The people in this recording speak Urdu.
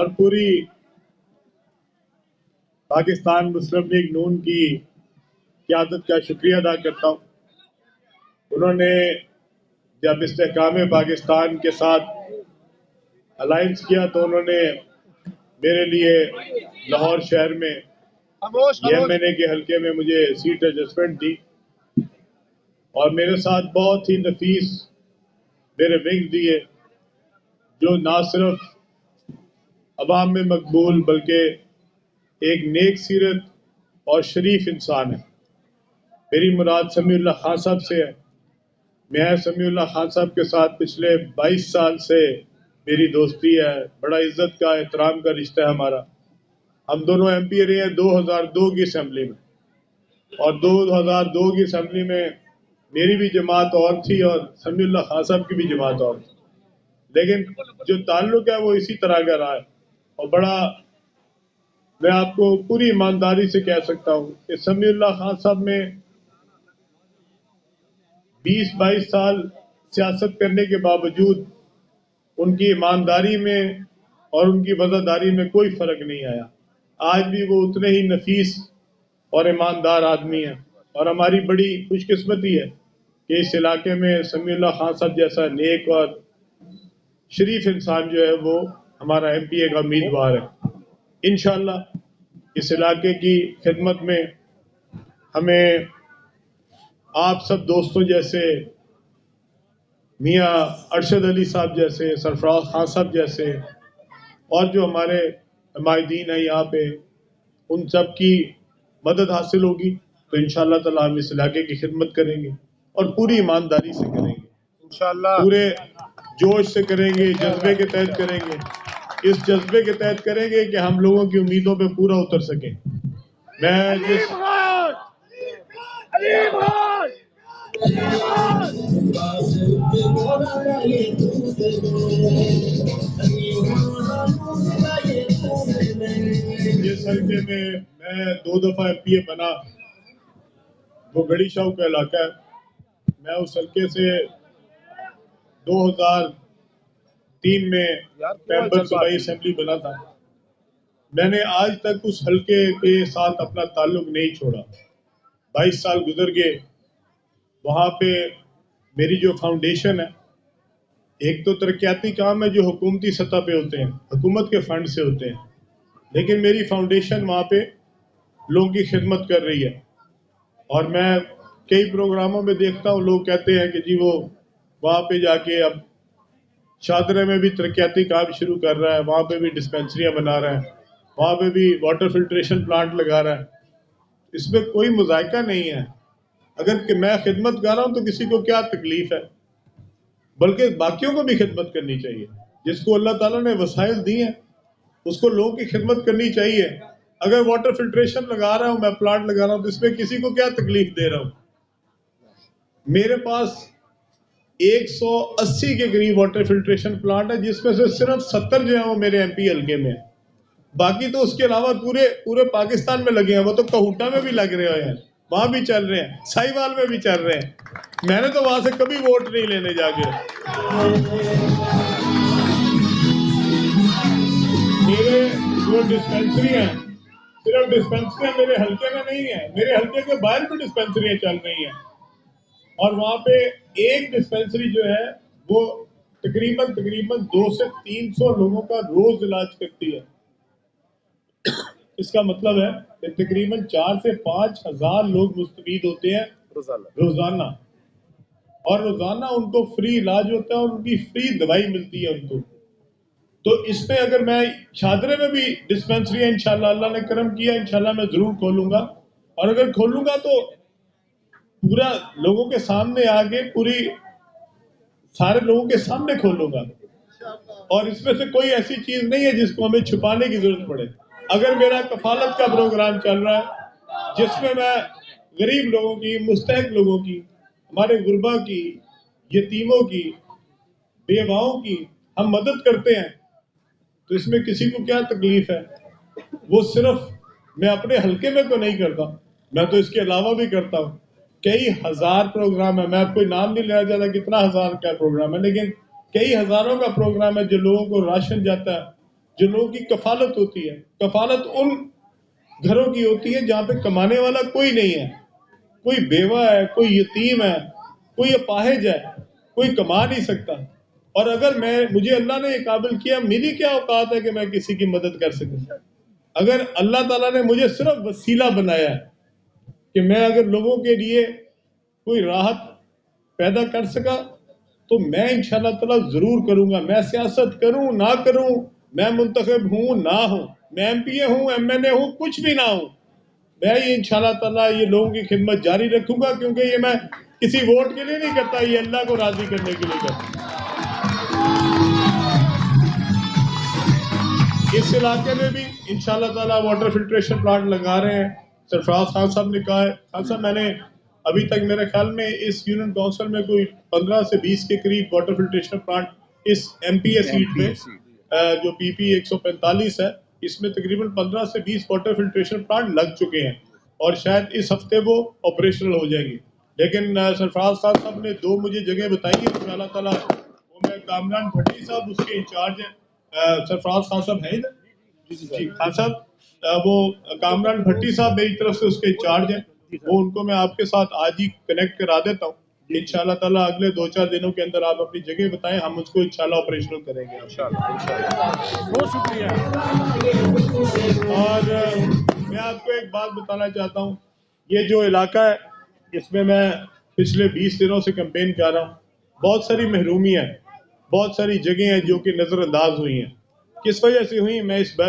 اور پوری پاکستان مسلم لیگ نون کی قیادت کا شکریہ ادا کرتا ہوں. انہوں نے جب استحکام پاکستان کے ساتھ الائنس کیا تو انہوں نے میرے لیے لاہور شہر میں MNA کے حلقے میں مجھے سیٹ ایڈجسٹمنٹ دی اور میرے ساتھ بہت ہی نفیس میرے ونگ دیے جو نہ صرف عوام میں مقبول بلکہ ایک نیک سیرت اور شریف انسان ہے. میری مراد سمیع اللہ خان صاحب سے ہے. میں سمیع اللہ خان صاحب کے ساتھ پچھلے 22 سال سے میری دوستی ہے. بڑا عزت کا احترام کا رشتہ ہے ہمارا. ہم دونوں MP رہے ہیں 2002 کی اسمبلی میں اور 2002 کی اسمبلی میں میری بھی جماعت اور تھی اور سمیع اللہ خان صاحب کی بھی جماعت اور تھی, لیکن جو تعلق ہے وہ اسی طرح کا رہا ہے. اور بڑا میں آپ کو پوری ایمانداری سے کہہ سکتا ہوں کہ سمیع اللہ خان صاحب میں 20-22 سال سیاست کرنے کے باوجود ان کی ایمانداری میں اور ان کی وفاداری میں کوئی فرق نہیں آیا. آج بھی وہ اتنے ہی نفیس اور ایماندار آدمی ہیں اور ہماری بڑی خوش قسمتی ہے کہ اس علاقے میں سمیع اللہ خان صاحب جیسا نیک اور شریف انسان جو ہے وہ ہمارا MPA کا امیدوار ہے. انشاءاللہ اس علاقے کی خدمت میں ہمیں آپ سب دوستوں جیسے میاں ارشد علی صاحب جیسے, سرفراز خان صاحب جیسے اور جو ہمارے نمائندین ہیں یہاں پہ, ان سب کی مدد حاصل ہوگی تو انشاءاللہ تعالی ہم اس علاقے کی خدمت کریں گے اور پوری ایمانداری سے کریں گے انشاءاللہ. پورے جوش سے کریں گے, جذبے کے تحت کریں گے. اس جذبے کے تحت کریں گے کہ ہم لوگوں کی امیدوں پہ پورا اتر سکیں. میں جس جس حلقے میں 2 دفعہ MPA بنا وہ گڑی شاہ کا علاقہ ہے. میں اس حلقے سے 2003 میں ممبر صوبائی اسمبلی بنا تھا. میں نے آج تک اس حلقے کے ساتھ اپنا تعلق نہیں چھوڑا. 22 سال گزر گئے. وہاں پہ میری جو فاؤنڈیشن ہے, ایک تو ترقیاتی کام ہے جو حکومتی سطح پہ ہوتے ہیں, حکومت کے فنڈ سے ہوتے ہیں, لیکن میری فاؤنڈیشن وہاں پہ لوگوں کی خدمت کر رہی ہے. اور میں کئی پروگراموں میں دیکھتا ہوں لوگ کہتے ہیں کہ جی وہ وہاں پہ جا کے اب شادرے میں بھی ترقیاتی کام شروع کر رہا ہے, وہاں پہ بھی ڈسپینسریاں بنا رہا ہے, وہاں پہ بھی واٹر فلٹریشن پلانٹ لگا رہا ہے. اس میں کوئی مذائقہ نہیں ہے. اگر کہ میں خدمت کر رہا ہوں تو کسی کو کیا تکلیف ہے, بلکہ باقیوں کو بھی خدمت کرنی چاہیے. جس کو اللہ تعالیٰ نے وسائل دی ہیں اس کو لوگوں کی خدمت کرنی چاہیے. اگر واٹر فلٹریشن لگا رہا ہوں, میں پلانٹ لگا رہا ہوں, تو اس میں کسی کو کیا تکلیف دے رہا ہوں. میرے پاس 180 کے قریب واٹر فلٹریشن پلانٹ ہے, جس میں سے صرف 70 جو ہیں وہ میرے MP حلقے میں ہیں. باقی تو اس کے علاوہ پورے پاکستان میں لگے ہیں. وہ تو کہوٹا میں بھی لگ رہے ہیں, وہاں بھی چل رہے ہیں, ساہیوال میں بھی چل رہے ہیں. میں نے تو وہاں سے کبھی ووٹ نہیں لینے جا کے. میرے جو ڈسپینسری ہیں, صرف ڈسپینسریاں میرے حلقے میں نہیں ہیں, میرے حلقے کے باہر بھی ڈسپینسریاں چل رہی ہیں. اور وہاں پہ ایک ڈسپینسری جو ہے وہ تقریباً 200 سے 300 لوگوں کا روز علاج کرتی ہے. اس کا مطلب ہے کہ تقریباً 4 سے 5 ہزار لوگ مستفید ہوتے ہیں روزانہ, اور روزانہ ان کو فری علاج ہوتا ہے اور ان کی فری دوائی ملتی ہے ان کو. تو اس میں اگر میں شادرے میں بھی ڈسپینسری ہے انشاءاللہ, اللہ نے کرم کیا, انشاءاللہ میں ضرور کھولوں گا. اور اگر کھولوں گا تو پورا لوگوں کے سامنے آگے پوری سارے لوگوں کے سامنے کھولوں گا. اور اس میں سے کوئی ایسی چیز نہیں ہے جس کو ہمیں چھپانے کی ضرورت پڑے. اگر میرا کفالت کا پروگرام چل رہا ہے جس میں میں غریب لوگوں کی, مستحق لوگوں کی, ہمارے غربا کی, یتیموں کی, بیواؤں کی ہم مدد کرتے ہیں, تو اس میں کسی کو کیا تکلیف ہے. وہ صرف میں اپنے حلقے میں تو نہیں کرتا, میں تو اس کے علاوہ بھی کرتا ہوں. کئی ہزار پروگرام ہے, میں کوئی نام نہیں لینا چاہتا کتنا ہزار کا پروگرام ہے, لیکن کئی ہزاروں کا پروگرام ہے جو لوگوں کو راشن جاتا ہے, جو لوگوں کی کفالت ہوتی ہے، کفالت ان گھروں کی ہوتی ہے جہاں پہ کمانے والا کوئی نہیں ہے، کوئی بیوہ ہے، کوئی یتیم ہے، کوئی اپاہج ہے، کوئی کما نہیں سکتا. اور اگر مجھے اللہ نے یہ قابل کیا، میری کیا اوقات ہے کہ میں کسی کی مدد کر سکوں؟ اگر اللہ تعالیٰ نے مجھے صرف وسیلہ بنایا ہے کہ میں اگر لوگوں کے لیے کوئی راحت پیدا کر سکا تو میں انشاءاللہ تعالیٰ ضرور کروں گا. میں سیاست کروں نہ کروں، میں منتخب ہوں نہ ہوں، میں ایم پی اے ہوں، ایم ایل اے ہوں، کچھ بھی نہ ہوں، میں یہ انشاءاللہ تعالیٰ یہ لوگوں کی خدمت جاری رکھوں گا، کیونکہ یہ میں کسی ووٹ کے لیے نہیں کرتا، یہ اللہ کو راضی کرنے کے لیے کرتا. اس علاقے میں بھی انشاءاللہ تعالیٰ واٹر فلٹریشن پلانٹ لگا رہے ہیں. سرفراز خان صاحب نے کہا ہے، خان صاحب میں نے ابھی تک میرے خیال میں اس یونین کونسل میں کوئی 15 سے 20 کے قریب واٹر فلٹریشن پلانٹ اس ایم پی اے سیٹ میں جو پی پی 145 ہے، اس میں تقریباً 15 سے 20 واٹر فلٹریشن پلانٹ لگ چکے ہیں اور شاید اس ہفتے وہ آپریشنل ہو جائیں گے. لیکن سرفراز خان صاحب نے 2 مجھے جگہ بتائی ہیں، اللہ تعالیٰ وہ میں کامران بھٹی صاحب اس کے انچارج ہیں. سرفراز خان صاحب ہیں ادھر؟ جی خان صاحب، وہ کامران بھٹی صاحب میری طرف سے اس کے انچارج ہیں، وہ ان کو میں آپ کے ساتھ آج ہی کنیکٹ کرا دیتا ہوں. انشاءاللہ تعالیٰ اگلے 2-4 دنوں کے اندر آپ اپنی جگہ بتائیں، ہم اس کو انشاءاللہ آپریشنل کریں گے. بہت شکریہ. اور میں آپ کو ایک بات بتانا چاہتا ہوں، یہ جو علاقہ ہے اس میں پچھلے 20 دنوں سے کیمپین کر رہا ہوں. بہت ساری محرومی ہیں، بہت ساری جگہیں ہیں جو کہ نظر انداز ہوئی ہیں. کس وجہ سے ہوئی؟ میں اس